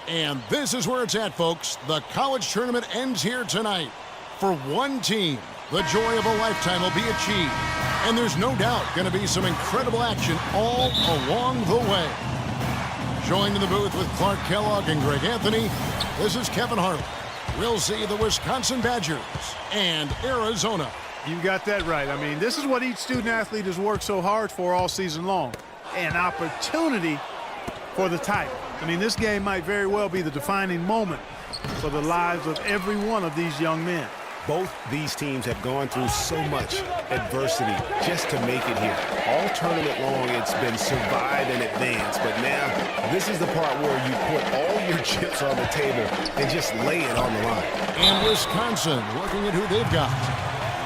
And this is where it's at, folks. The college tournament ends here tonight. For one team, the joy of a lifetime will be achieved. And there's no doubt going to be some incredible action all along the way. Joined in the booth with Clark Kellogg and Greg Anthony, this is Kevin Harlan. We'll see the Wisconsin Badgers and Arizona. You got that right. I mean, this is what each student athlete has worked so hard for all season long. An opportunity for the title. I mean, this game might very well be the defining moment for the lives of every one of these young men. Both these teams have gone through so much adversity just to make it here. All tournament long, it's been survive and advance. But now, this is the part where you put all your chips on the table and just lay it on the line. And Wisconsin looking at who they've got.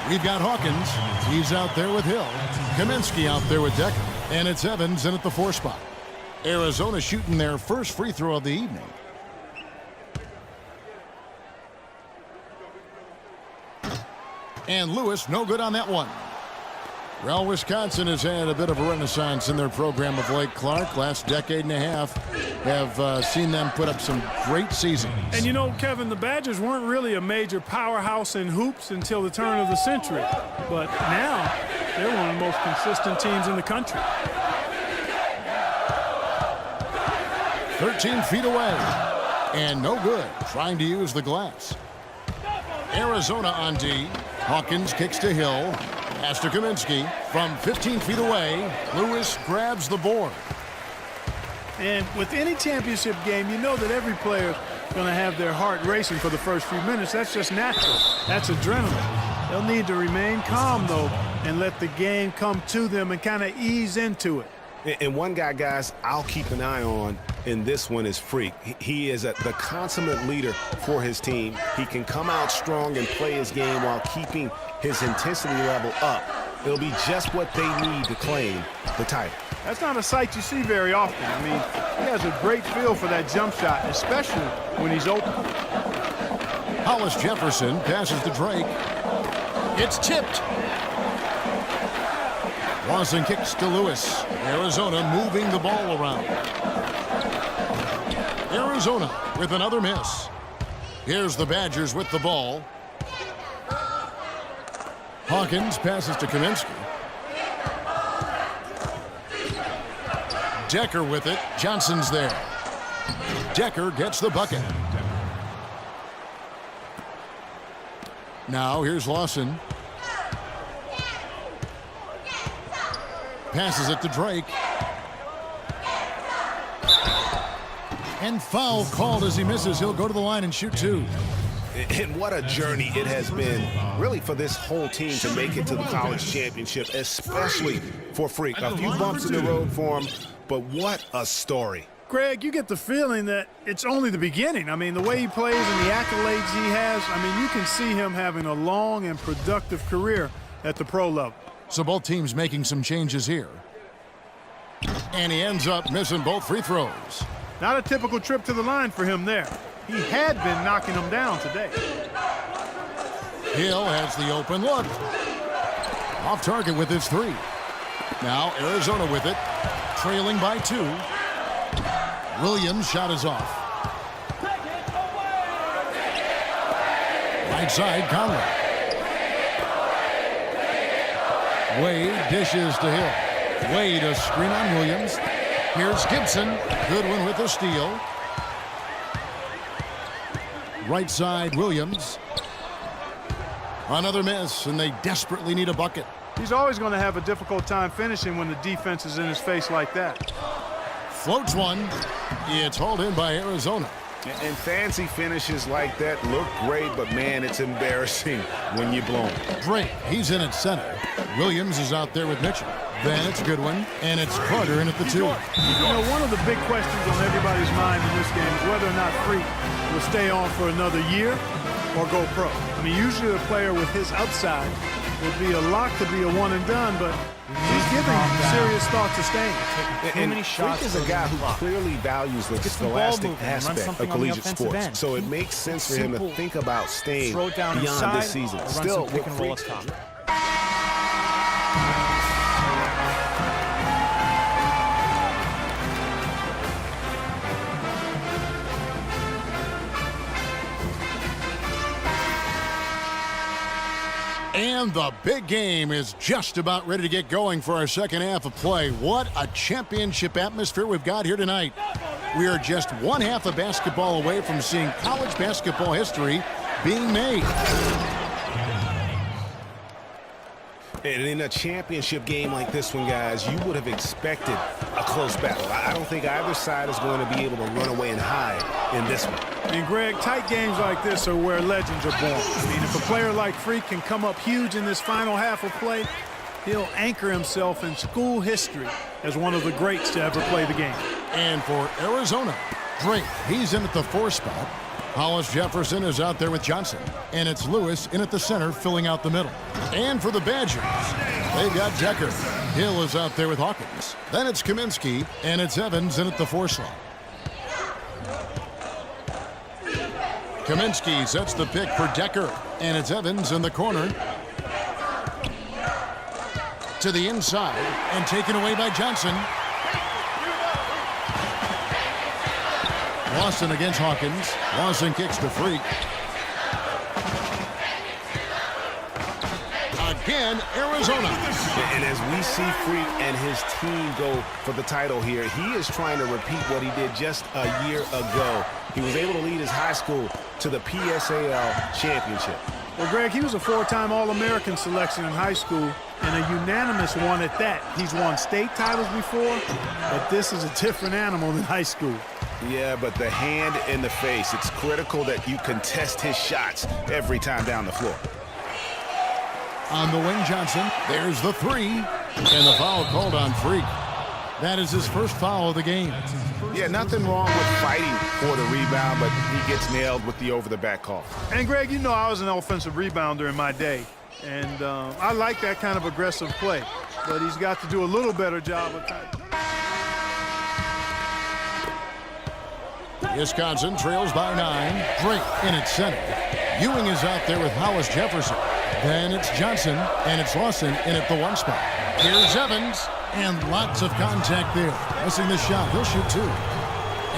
We've got Hawkins. He's out there with Hill. Kaminsky out there with Decker. And it's Evans in at the 4 spot. Arizona shooting their first free throw of the evening. And Lewis, no good on that one. Well, Wisconsin has had a bit of a renaissance in their program of late, Clark. Last decade and a half have seen them put up some great seasons. And you know, Kevin, the Badgers weren't really a major powerhouse in hoops until the turn of the century. But now, they're one of the most consistent teams in the country. 13 feet away. And no good, trying to use the glass. Arizona on D. Hawkins kicks to Hill. Pass to Kaminsky. From 15 feet away, Lewis grabs the board. And with any championship game, you know that every player is going to have their heart racing for the first few minutes. That's just natural. That's adrenaline. They'll need to remain calm, though, and let the game come to them and kind of ease into it. And one guy, guys, I'll keep an eye on in this one is Freak. He is the consummate leader for his team. He can come out strong and play his game while keeping his intensity level up. It'll be just what they need to claim the title. That's not a sight you see very often. I mean, he has a great feel for that jump shot, especially when he's open. Hollis Jefferson passes to Drake. It's tipped. Lawson kicks to Lewis. Arizona moving the ball around. Arizona with another miss. Here's the Badgers with the ball. Hawkins passes to Kaminsky. Decker with it. Johnson's there. Decker gets the bucket. Now here's Lawson. Passes it to Drake. And foul called as he misses. He'll go to the line and shoot 2. And what a journey it has been, really, for this whole team to make it to the college championship, especially for Freak. A few bumps in the road for him, but what a story. Greg, you get the feeling that it's only the beginning. I mean, the way he plays and the accolades he has, I mean, you can see him having a long and productive career at the pro level. So both teams making some changes here. And he ends up missing both free throws. Not a typical trip to the line for him there. He had been knocking them down today. Hill has the open look. Off target with his 3. Now Arizona with it, trailing by 2. Williams' shot is off. Right side, Conley. Wade dishes to Hill. Wade, a screen on Williams. Here's Gibson. Goodwin with the steal. Right side, Williams. Another miss, and they desperately need a bucket. He's always going to have a difficult time finishing when the defense is in his face like that. Floats one. It's hauled in by Arizona. And fancy finishes like that look great, but, man, it's embarrassing when you blow them. Drake, he's in at center. Williams is out there with Mitchell. Then it's Goodwin, and it's Carter in at the 2. You know, one of the big questions on everybody's mind in this game is whether or not Freak will stay on for another year or go pro. I mean, usually a player with his upside would be a lock to be a one and done, but he's giving serious thought to staying. Too many shots. Freak is a guy who clearly values the scholastic aspect of collegiate sports. End. So it makes sense for him to think about staying beyond inside, this season. Still, with Freak's And the big game is just about ready to get going for our second half of play. What a championship atmosphere we've got here tonight. We are just one half of basketball away from seeing college basketball history being made. And in a championship game like this one, guys, you would have expected a close battle. I don't think either side is going to be able to run away and hide in this one. And, Greg, tight games like this are where legends are born. I mean, if a player like Freak can come up huge in this final half of play, he'll anchor himself in school history as one of the greats to ever play the game. And for Arizona, Drake, he's in at the 4 spot. Hollis Jefferson is out there with Johnson. And it's Lewis in at the center, filling out the middle. And for the Badgers, they've got Decker. Hill is out there with Hawkins. Then it's Kaminsky, and it's Evans in at the 4 slot. Kaminsky sets the pick for Decker, and it's Evans in the corner. To the inside, and taken away by Johnson. Lawson against Hawkins. Lawson kicks to Freak. Again, Arizona. And as we see Freak and his team go for the title here, he is trying to repeat what he did just a year ago. He was able to lead his high school to the PSAL championship. Well, Greg, he was a 4-time All-American selection in high school, and a unanimous one at that. He's won state titles before, but this is a different animal than high school. Yeah, but the hand in the face, it's critical that you contest his shots every time down the floor. On the wing, Johnson. There's the 3. And the foul called on Freak. That is his first foul of the game. Yeah, nothing wrong with fighting for the rebound, but he gets nailed with the over-the-back call. And, Greg, you know I was an offensive rebounder in my day, and I like that kind of aggressive play, but he's got to do a little better job of that. Wisconsin trails by 9. Drake in at center. Ewing is out there with Hollis Jefferson. Then it's Johnson, and it's Lawson in at the 1 spot. Here's Evans, and lots of contact there. Missing the shot. He'll shoot 2.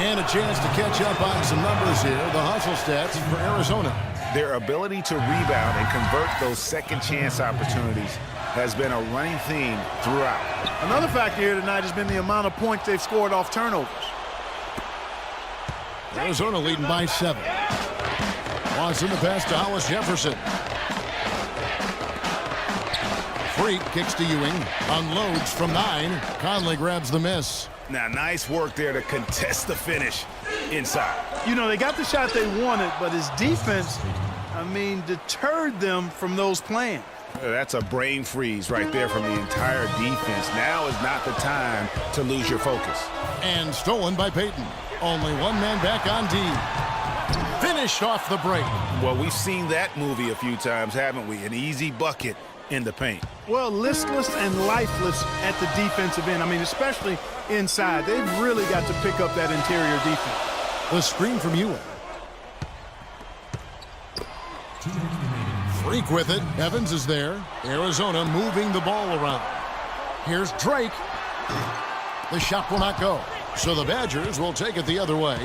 And a chance to catch up on some numbers here. The hustle stats for Arizona. Their ability to rebound and convert those second-chance opportunities has been a running theme throughout. Another factor here tonight has been the amount of points they've scored off turnovers. Arizona leading by 7. Lawson the pass to Hollis Jefferson. Freak kicks to Ewing. Unloads from 9. Conley grabs the miss. Now, nice work there to contest the finish inside. You know, they got the shot they wanted, but his defense, I mean, deterred them from those plans. That's a brain freeze right there from the entire defense. Now is not the time to lose your focus. And stolen by Payton. Only one man back on D. Finished off the break. Well, we've seen that movie a few times, haven't we? An easy bucket in the paint. Well, listless and lifeless at the defensive end. I mean, especially inside. They've really got to pick up that interior defense. The screen from Ewing. Freak with it. Evans is there. Arizona moving the ball around. Here's Drake. The shot will not go. So the Badgers will take it the other way.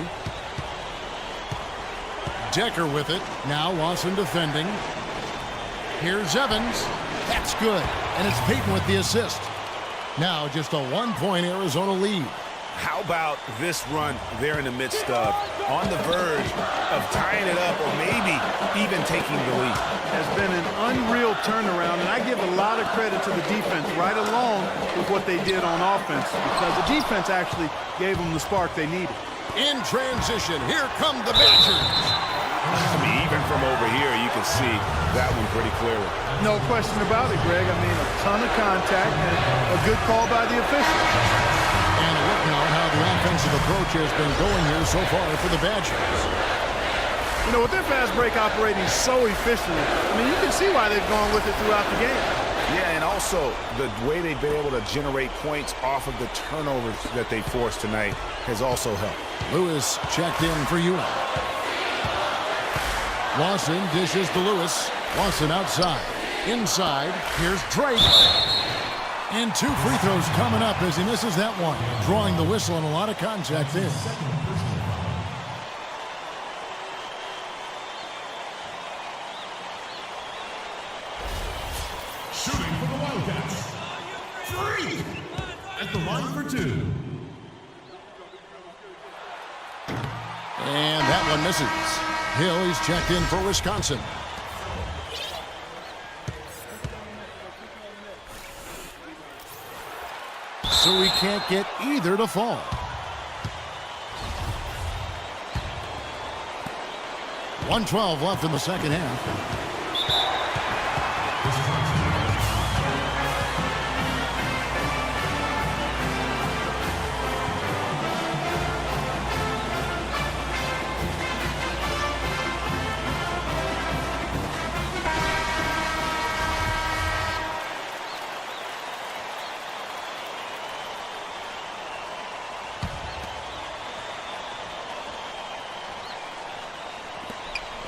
Decker with it. Now Lawson defending. Here's Evans. That's good. And it's Payton with the assist. Now just a 1-point Arizona lead. How about this run they're in the midst of, on the verge of tying it up or maybe even taking the lead? Has been an unreal turnaround, and I give a lot of credit to the defense right along with what they did on offense, because the defense actually gave them the spark they needed. In transition, here come the Badgers. I mean, even from over here, you can see that one pretty clearly. No question about it, Greg. I mean, a ton of contact and a good call by the official. And look now at how the offensive approach has been going here so far for the Badgers. You know, with their fast break operating so efficiently, I mean, you can see why they've gone with it throughout the game. Yeah, and also the way they've been able to generate points off of the turnovers that they forced tonight has also helped. Lewis checked in for UM. Lawson dishes to Lewis. Lawson outside. Inside, here's Drake. And 2 free throws coming up as he misses that one. Drawing the whistle and a lot of contact there. Shooting for the Wildcats. 3 at the line for 2. And that one misses. Hill, he's checked in for Wisconsin. So we can't get either to fall. .112 left in the second half.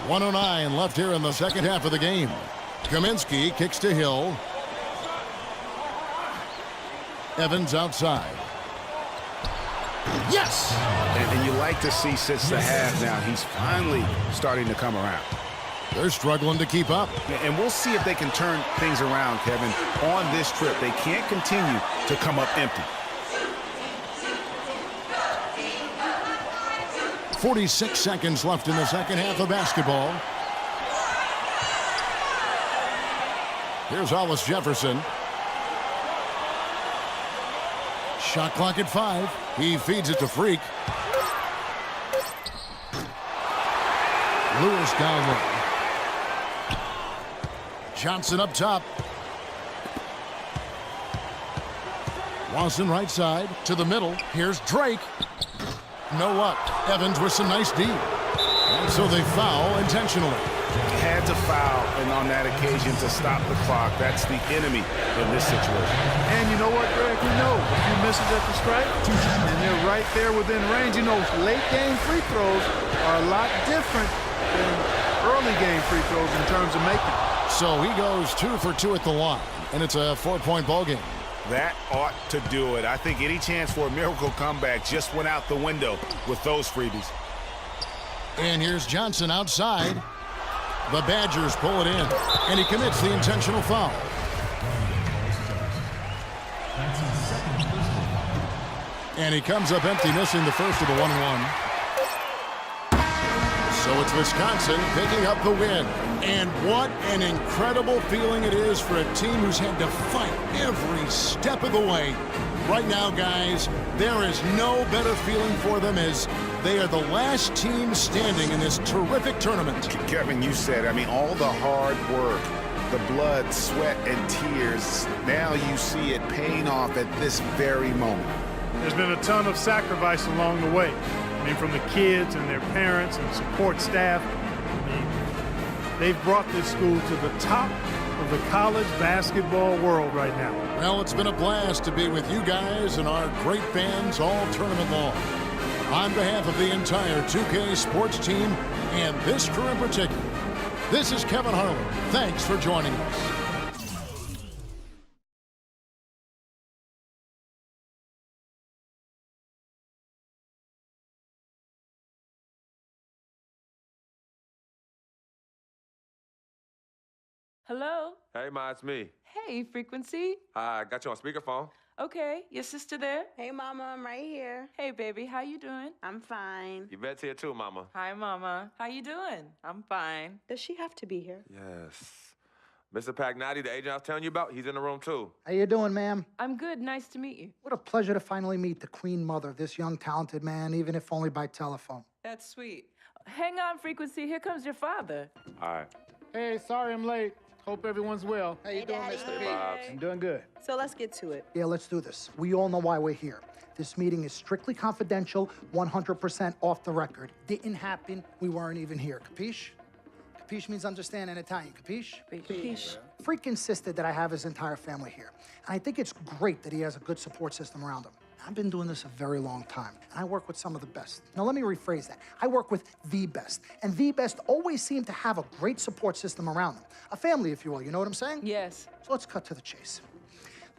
.109 left here in the second half of the game. Kaminsky kicks to Hill. Evans outside. Yes! And you like to see since the half now, he's finally starting to come around. They're struggling to keep up. And we'll see if they can turn things around, Kevin, on this trip. They can't continue to come up empty. 46 seconds left in the second half of basketball. Here's Hollis Jefferson. Shot clock at 5. He feeds it to Freak. Lewis down low. Johnson up top. Lawson right side to the middle. Here's Drake. No luck. Evans with some nice D. And so they foul intentionally. Had to foul, and on that occasion to stop the clock. That's the enemy in this situation. And you know what, Greg? We know a few misses at the stripe, and they're right there within range. You know, late game free throws are a lot different than early game free throws in terms of making. So he goes 2 for 2 at the line, and it's a 4-point ball game. That ought to do it. I think any chance for a miracle comeback just went out the window with those freebies. And here's Johnson outside. The Badgers pull it in, and he commits the intentional foul. And he comes up empty, missing the first of the 1-1. So it's Wisconsin picking up the win. And what an incredible feeling it is for a team who's had to fight every step of the way. Right now, guys, there is no better feeling for them as they are the last team standing in this terrific tournament. Kevin, you said, I mean, all the hard work, the blood, sweat, and tears, now you see it paying off at this very moment. There's been a ton of sacrifice along the way. I mean, from the kids and their parents and support staff. I mean, they've brought this school to the top of the college basketball world right now. Well, it's been a blast to be with you guys and our great fans all tournament long. On behalf of the entire 2K sports team and this crew in particular, this is Kevin Harlan. Thanks for joining us. Hello? Hey, Ma, it's me. Hey, Frequency. I got you on speakerphone. Okay, your sister there? Hey, Mama, I'm right here. Hey, baby, how you doing? I'm fine. Yvette's here too, Mama. Hi, Mama. How you doing? I'm fine. Does she have to be here? Yes. Mr. Pagnotti, the agent I was telling you about, he's in the room too. How you doing, ma'am? I'm good. Nice to meet you. What a pleasure to finally meet the queen mother of this young, talented man, even if only by telephone. That's sweet. Hang on, Frequency. Here comes your father. All right. Hey, sorry I'm late. Hope everyone's well. How you doing, Mr. P? I'm doing good. So let's get to it. Yeah, let's do this. We all know why we're here. This meeting is strictly confidential, 100% off the record. Didn't happen. We weren't even here. Capiche? Capiche means understand in Italian. Capiche? Capiche. Freak insisted that I have his entire family here. And I think it's great that he has a good support system around him. I've been doing this a very long time, and I work with some of the best. Now, let me rephrase that. I work with the best, and the best always seem to have a great support system around them. A family, if you will, you know what I'm saying? Yes. So let's cut to the chase.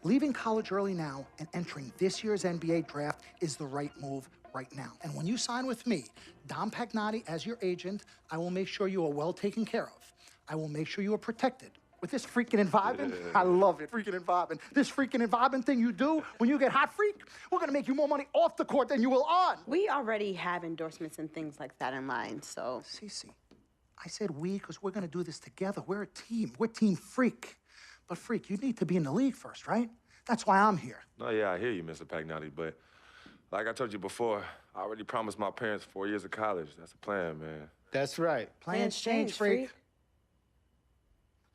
Leaving college early now and entering this year's NBA draft is the right move right now. And when you sign with me, Dom Pagnotti, as your agent, I will make sure you are well taken care of. I will make sure you are protected. With this freaking and vibing, I love it, freaking and vibing. This freaking and vibing thing you do when you get hot freak, we're gonna make you more money off the court than you will on. We already have endorsements and things like that in line, so. Cece, I said we because we're gonna do this together. We're a team. We're Team Freak. But Freak, you need to be in the league first, right? That's why I'm here. No, yeah, I hear you, Mr. Pagnotti, but like I told you before, I already promised my parents 4 years of college. That's the plan, man. That's right. Plans change, Freak.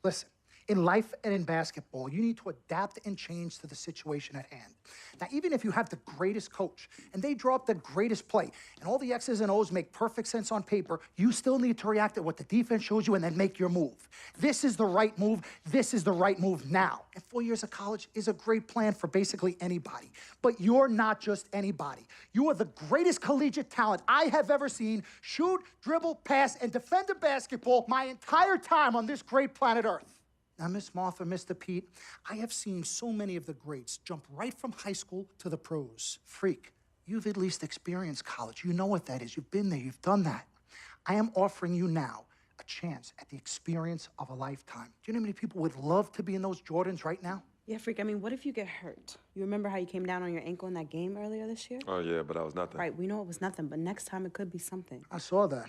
Listen. In life and in basketball, you need to adapt and change to the situation at hand. Now, even if you have the greatest coach and they draw up the greatest play and all the X's and O's make perfect sense on paper, you still need to react to what the defense shows you and then make your move. This is the right move. This is the right move now. And 4 years of college is a great plan for basically anybody. But you're not just anybody. You are the greatest collegiate talent I have ever seen shoot, dribble, pass, and defend a basketball my entire time on this great planet Earth. Now, Miss Martha, Mr. Pete, I have seen so many of the greats jump right from high school to the pros. Freak, you've at least experienced college. You know what that is. You've been there. You've done that. I am offering you now a chance at the experience of a lifetime. Do you know how many people would love to be in those Jordans right now? Yeah, Freak, I mean, what if you get hurt? You remember how you came down on your ankle in that game earlier this year? Oh, yeah, but that was nothing. Right, we know it was nothing, but next time it could be something. I saw that.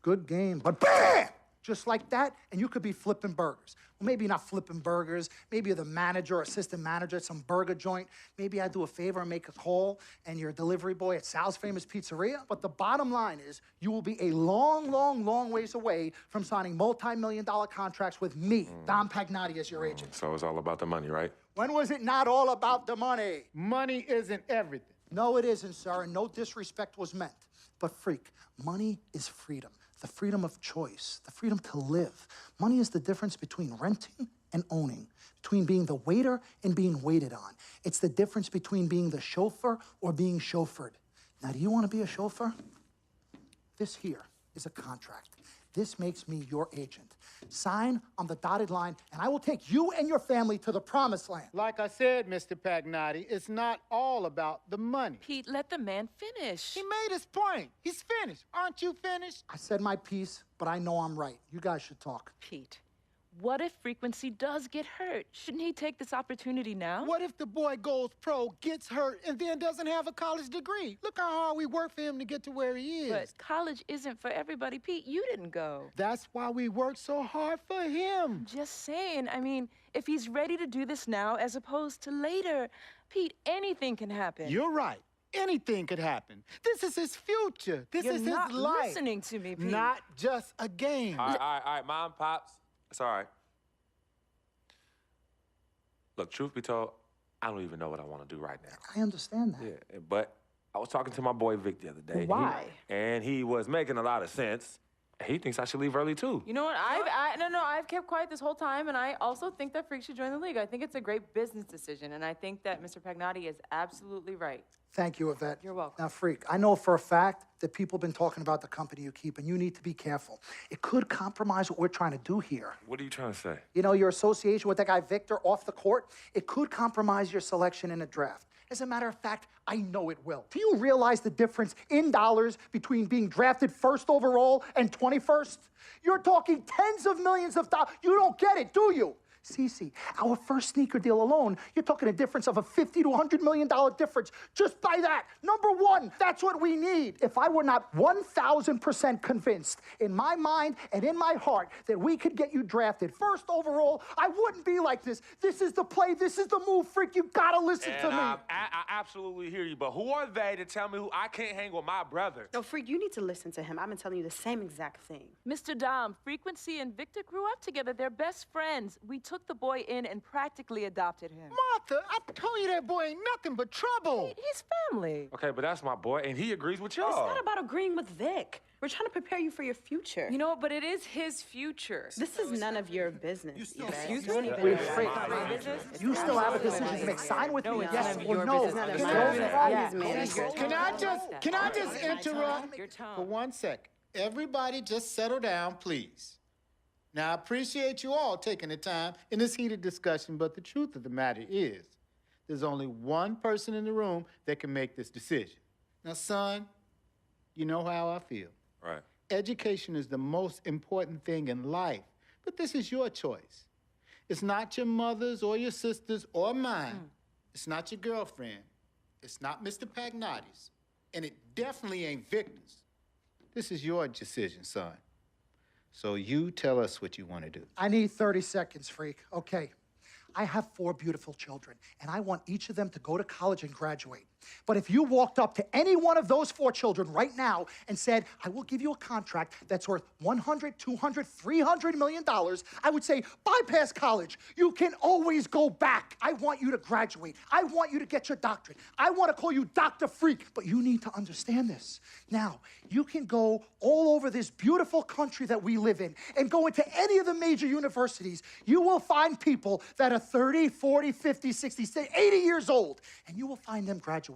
Good game. But BAM! Just like that, and you could be flipping burgers. Well, maybe not flipping burgers. Maybe you're the manager or assistant manager at some burger joint. Maybe I do a favor and make a call, and you're a delivery boy at Sal's Famous Pizzeria. But the bottom line is, you will be a long, long, long ways away from signing multi-million-dollar contracts with me, Dom Pagnotti, as your agent. So it's all about the money, right? When was it not all about the money? Money isn't everything. No, it isn't, sir, and no disrespect was meant. But Freak, money is freedom. The freedom of choice, the freedom to live. Money is the difference between renting and owning, between being the waiter and being waited on. It's the difference between being the chauffeur or being chauffeured. Now, do you want to be a chauffeur? This here is a contract. This makes me your agent. Sign on the dotted line, and I will take you and your family to the promised land. Like I said, Mr. Pagnotti, it's not all about the money. Pete, let the man finish. He made his point. He's finished. Aren't you finished? I said my piece, but I know I'm right. You guys should talk. Pete, what if Frequency does get hurt? Shouldn't he take this opportunity now? What if the boy goes pro, gets hurt, and then doesn't have a college degree? Look how hard we work for him to get to where he is. But college isn't for everybody. Pete, you didn't go. That's why we work so hard for him. Just saying. I mean, if he's ready to do this now as opposed to later, Pete, anything can happen. You're right. Anything could happen. This is his future. This You're is not his life. listening to me, Pete. Not just a game. All right, Mom, Pops. It's all right. Look, truth be told, I don't even know what I want to do right now. I understand that. Yeah, but I was talking to my boy Vic the other day. Why? And he was making a lot of sense. He thinks I should leave early, too. You know what? I've kept quiet this whole time, and I also think that Freak should join the league. I think it's a great business decision, and I think that Mr. Pagnotti is absolutely right. Thank you, Yvette. You're welcome. Now, Freak, I know for a fact that people have been talking about the company you keep, and you need to be careful. It could compromise what we're trying to do here. What are you trying to say? You know, your association with that guy Victor off the court, it could compromise your selection in a draft. As a matter of fact, I know it will. Do you realize the difference in dollars between being drafted first overall and 21st? You're talking tens of millions of dollars. You don't get it, do you? Cece, our first sneaker deal alone, you're talking a difference of a $50 to $100 million difference just by that. Number one, that's what we need. If I were not 1,000% convinced in my mind and in my heart that we could get you drafted first overall, I wouldn't be like this. This is the play. This is the move, Freak. You gotta listen to me. I absolutely hear you, but who are they to tell me who I can't hang with my brother? No, Freak, you need to listen to him. I've been telling you the same exact thing. Mr. Dom, Frequency and Victor grew up together. They're best friends. We took the boy in and practically adopted him. Martha, I told you that boy ain't nothing but trouble. He's family. Okay, but that's my boy, and he agrees with It's y'all. not about agreeing with Vic. We're trying to prepare you for your future. You know what, but it is his future. This is none of your business. Excuse You don't me? even Wait, know Freak, what's my business. you still have a decision to make. Sign with me, yes or no. It's none of Go my wrong. business. Yeah, manager. Can I just interrupt Your tone. for 1 second? Everybody just settle down, please. Now, I appreciate you all taking the time in this heated discussion, but the truth of the matter is, there's only one person in the room that can make this decision. Now, son, you know how I feel. Right. Education is the most important thing in life, but this is your choice. It's not your mother's or your sister's or mine. It's not your girlfriend. It's not Mr. Pagnotti's. And it definitely ain't Victor's. This is your decision, son. So you tell us what you want to do. I need 30 seconds, Freak. Okay. I have 4 beautiful children, and I want each of them to go to college and graduate. But if you walked up to any one of those 4 children right now and said, I will give you a contract that's worth $100, $200, $300 million, I would say, bypass college. You can always go back. I want you to graduate. I want you to get your doctorate. I want to call you Dr. Freak, but you need to understand this. Now, you can go all over this beautiful country that we live in and go into any of the major universities. You will find people that are 30, 40, 50, 60, 80 years old, and you will find them graduating.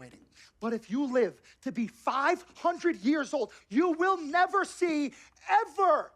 But if you live to be 500 years old, you will never see ever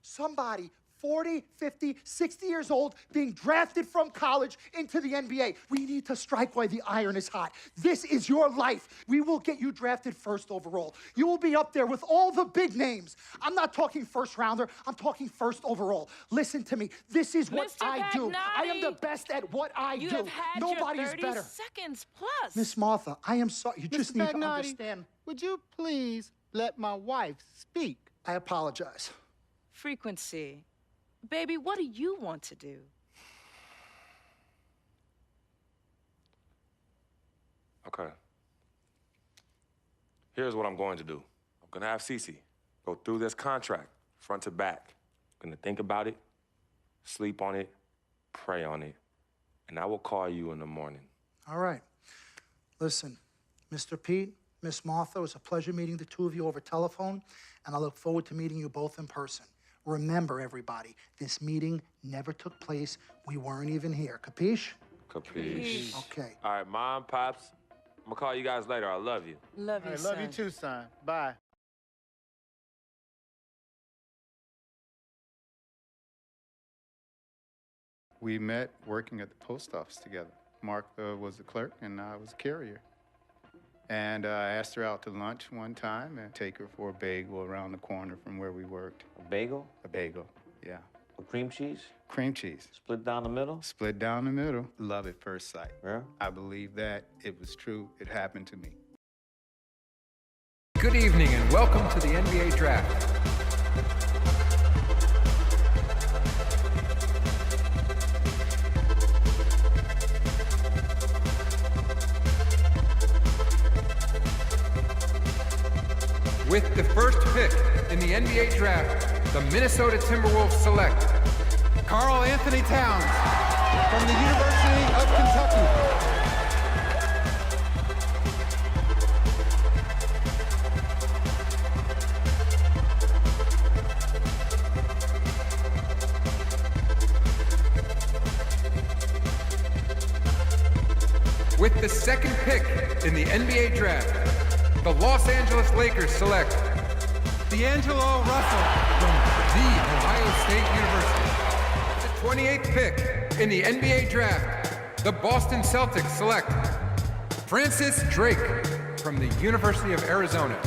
somebody 40, 50, 60 years old being drafted from college into the NBA. We need to strike while the iron is hot. This is your life. We will get you drafted first overall. You will be up there with all the big names. I'm not talking first rounder. I'm talking first overall. Listen to me. This is what Mr. I do. I am the Pagnotti, best at what I You do. have had Nobody your is 30 better. seconds plus. Miss Martha, I am sorry. You just Mr. need to Pagnotti, understand. would you please let my wife speak? I apologize. Frequency. Baby, what do you want to do? Okay. Here's what I'm going to do. I'm gonna have Cece go through this contract, front to back. I'm gonna think about it, sleep on it, pray on it, and I will call you in the morning. All right. Listen, Mr. Pete, Miss Martha, it was a pleasure meeting the two of you over telephone, and I look forward to meeting you both in person. Remember, everybody, this meeting never took place. We weren't even here. Capiche? Capiche. Okay. All right, Mom, Pops, I'm gonna call you guys later. I love you. Love you, I love you too, son. Bye. We met working at the post office together. Mark was the clerk, and I was a carrier. And I asked her out to lunch one time and take her for a bagel around the corner from where we worked. A bagel? A bagel, yeah. With cream cheese? Cream cheese. Split down the middle? Split down the middle. Love at first sight. Yeah? I believe that. It was true. It happened to me. Good evening and welcome to the NBA Draft. With the first pick in the NBA Draft, the Minnesota Timberwolves select Karl Anthony Towns from the University of Kentucky. With the second pick in the NBA Draft, the Los Angeles Lakers select D'Angelo Russell from the Ohio State University. The 28th pick in the NBA Draft, the Boston Celtics select Francis Drake from the University of Arizona.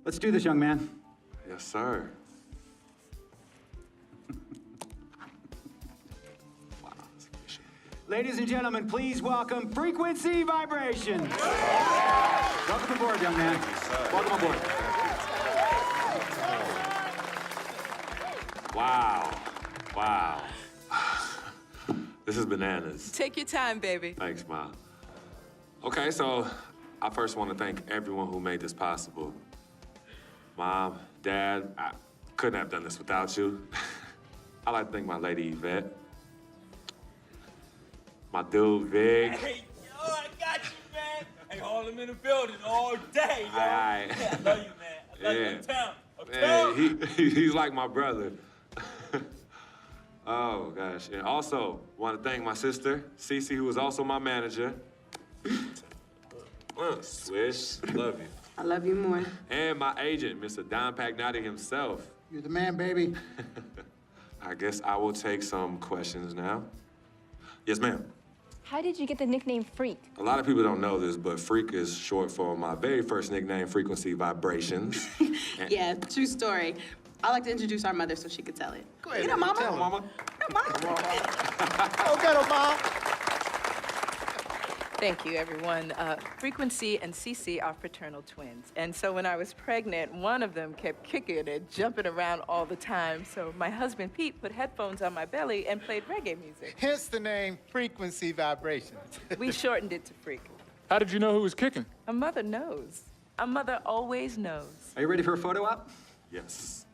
Let's do this, young man. Yes, sir. Ladies and gentlemen, please welcome Frequency Vibrations. Welcome aboard, young man. Welcome aboard. Wow. Wow. This is bananas. Take your time, baby. Thanks, Mom. Okay, so I first want to thank everyone who made this possible. Mom, Dad, I couldn't have done this without you. I'd like to thank my lady Yvette. My dude, Vic. Hey, yo, I got you, man. Hey, hold him in the building all day, yo. Aye. Yeah, I love you, man. I love you uptown. Man, he's like my brother. Oh, gosh. And also, want to thank my sister, Cece, who is also my manager. Swish, love you. I love you more. And my agent, Mr. Don Pagnotti himself. You're the man, baby. I guess I will take some questions now. Yes, ma'am. How did you get the nickname Freak? A lot of people don't know this, but Freak is short for my very first nickname, Frequency Vibrations. Yeah, true story. I like to introduce our mother so she could tell it. Go ahead. You know, Mama. Tell 'em, Mama. Go get 'em, Mom. Thank you, everyone. Frequency and Cece are fraternal twins. And so when I was pregnant, one of them kept kicking and jumping around all the time. So my husband, Pete, put headphones on my belly and played reggae music. Hence the name Frequency Vibrations. We shortened it to Freak. How did you know who was kicking? A mother knows. A mother always knows. Are you ready for a photo op? Yes.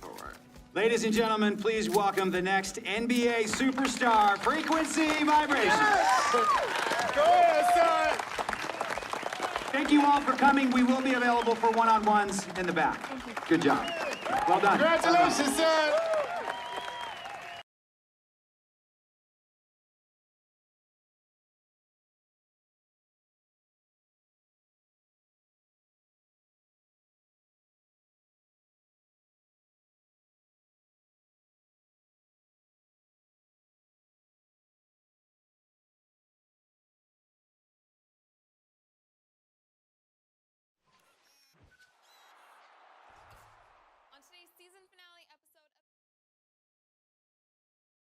All right. Ladies and gentlemen, please welcome the next NBA superstar, Frequency Vibrations. Go ahead, son. Thank you all for coming. We will be available for one-on-ones in the back. Good job. Well done. Congratulations, son. On today's season finale